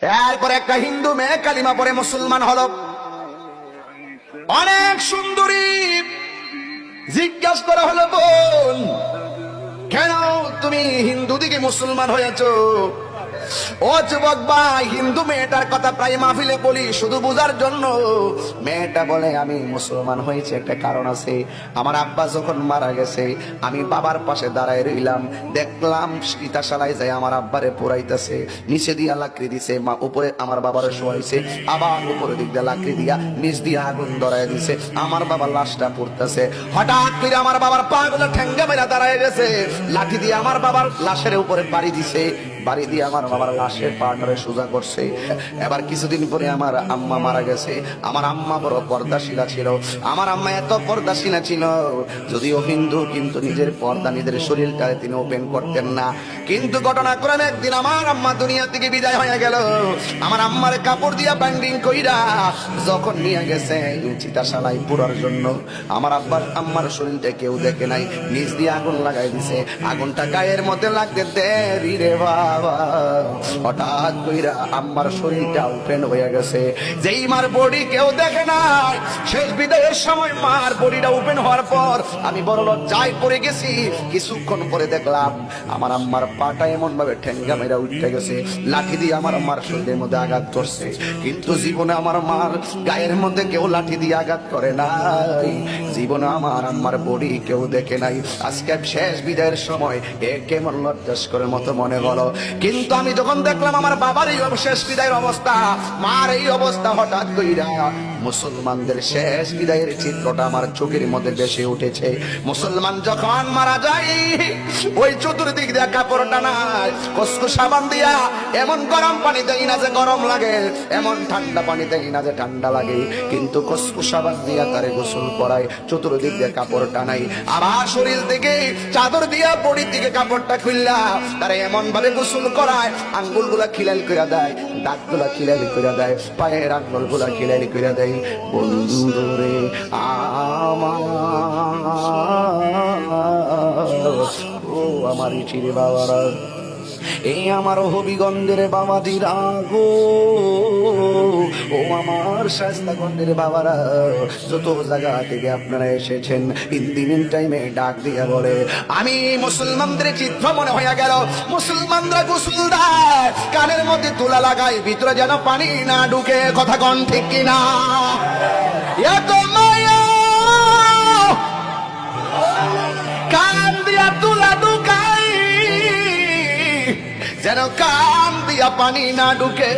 এরপর একটা হিন্দু মেয়ে কালিমা পড়ে মুসলমান হলো, অনেক সুন্দরী। জিজ্ঞাসা করা হলো, বোন কেন তুমি হিন্দু দিকে মুসলমান হয়েছো? ও যুবক ভাই, হিন্দু মেয়েটার কথা প্রায় মাহফিলে বলি শুধু বোঝার জন্য। মেয়েটা বলে, আমি মুসলমান হয়েছে একটা কারণ আছে। আমার আব্বা যখন মারা গেছে, আমি বাবার পাশে দাঁড়ায় রইলাম, দেখলাম সীতাশালায় যায় আমার আব্বারে পোড়াইতেছে, নিচে দিয়া লাকড়ি দিছে, উপরে আমার বাবারে শোয়াইছে, আবার উপরে দিক দিয়ে লাকড়ি দিয়া নিচ দিয়ে আগুন ধরায় দিছে, আমার বাবার লাশটা পড়তেছে। হঠাৎ করে আমার বাবার পা গুলো ঠেঙ্গা মেরা দাঁড়ায় গেছে, লাঠি দিয়ে আমার বাবার লাশের উপরে বাড়ি দিছে, বাড়ি দিয়ে আমার বাবার লাশের পাটারে সোজা করছে। এবার কিছুদিন পরে আমার আম্মা মারা গেছে। আমার আম্মা বড় পর্দাশীলা ছিল। আমার আম্মা এত পর্দাশীলা ছিল, যদিও হিন্দু কিন্তু নিজের পর্দা নিজের শরীরটা তিনি ওপেন করতেন না। কিন্তু ঘটনাক্রমে একদিন আমার আম্মা দুনিয়া থেকে বিদায় হয়ে গেল। আমার আম্মার কাপড় দিয়া বাইন্ডিং কইরা যখন নিয়ে গেছে চিতাশালায় পুরার জন্য, আমার আম্মার শরীরটা কেউ দেখে নাই, নিজ দিয়ে আগুন লাগাই দিছে। আগুনটা গায়ের মধ্যে লাগতে দেরি রে বাবা, হঠাৎ কইরা আম্মার শরীরটা ওপেন হয়ে গেছে। যেই মার বডি কেউ দেখে নাই, শেষ বিদায়ের সময় মার বডিটা ওপেন হওয়ার পর আমি বড় লজ্জায় পড়ে গেছি। কিছুক্ষণ পরে দেখলাম আমার আম্মার পাটা এমন ভাবে ঠেঙ্গা মেরা উঠে গেছে, লাঠি দিয়ে আমার আম্মার শরীরের মধ্যে আঘাত করছে। কিন্তু জীবনে আমার মার গায়ের মধ্যে কেউ লাঠি দিয়ে আঘাত করে নাই, জীবনে আমার আম্মার বডি কেউ দেখে নাই। আজকে শেষ বিদায়ের সময় এ কেমন লজ্জাস্করের মতো মনে হলো। কিন্তু আমি যখন দেখলাম আমার বাবার এই শেষ বিদায়ের অবস্থা, মার এই অবস্থা, হঠাৎ কইরা মুসলমানদের শেষ বিদায়ের চিত্রটা আমার চোখের মধ্যে বেশি উঠেছে। মুসলমান যখন মারা যায়, ওই চতুর্দিক দিয়া কাপড় টানায়, কসকো সাবান দিয়া এমন গরম পানি দেয় না যে গরম লাগে, এমন ঠান্ডা পানি দেয় না যে ঠান্ডা লাগে, কিন্তু কসকো সাবান দিয়া তারে গোসল করায়, চতুর্দিক দিয়ে কাপড় টানাই, আবার শরীর থেকে চাদর দিয়া বডির দিকে কাপড়টা খুললা তারে এমন ভাবে গোসল করায়, আঙ্গুল গুলা খিলাল করে দেয়, দাঁত গুলা খিলাল করে দেয়, পায়ের আঙ্গুল গুলা খিলাল করে দেয়। বন্ধুরে আমার, ও আমার চিরে বাবারা, এই আমার হবিগঞ্জের বাবাদিরা গো, ও আমার শাস্তাগঞ্জের বাবারা, যত জায়গা থেকে আপনারা এসেছেন, ইন টাইমে ডাক দিয়ে বলে, আমি মুসলমানদের চিত্র মনে হয়ে গেল। মুসলমানরা গোসল দেয়, কানের মধ্যে তুলা লাগায়, ভিতরে যেন পানি না ঢুকে। কথা কন ঠিক কিনা? এত মায়া কান দিয়া তুলা ঢুকাই, যেন কান দিয়া পানি না ঢুকে।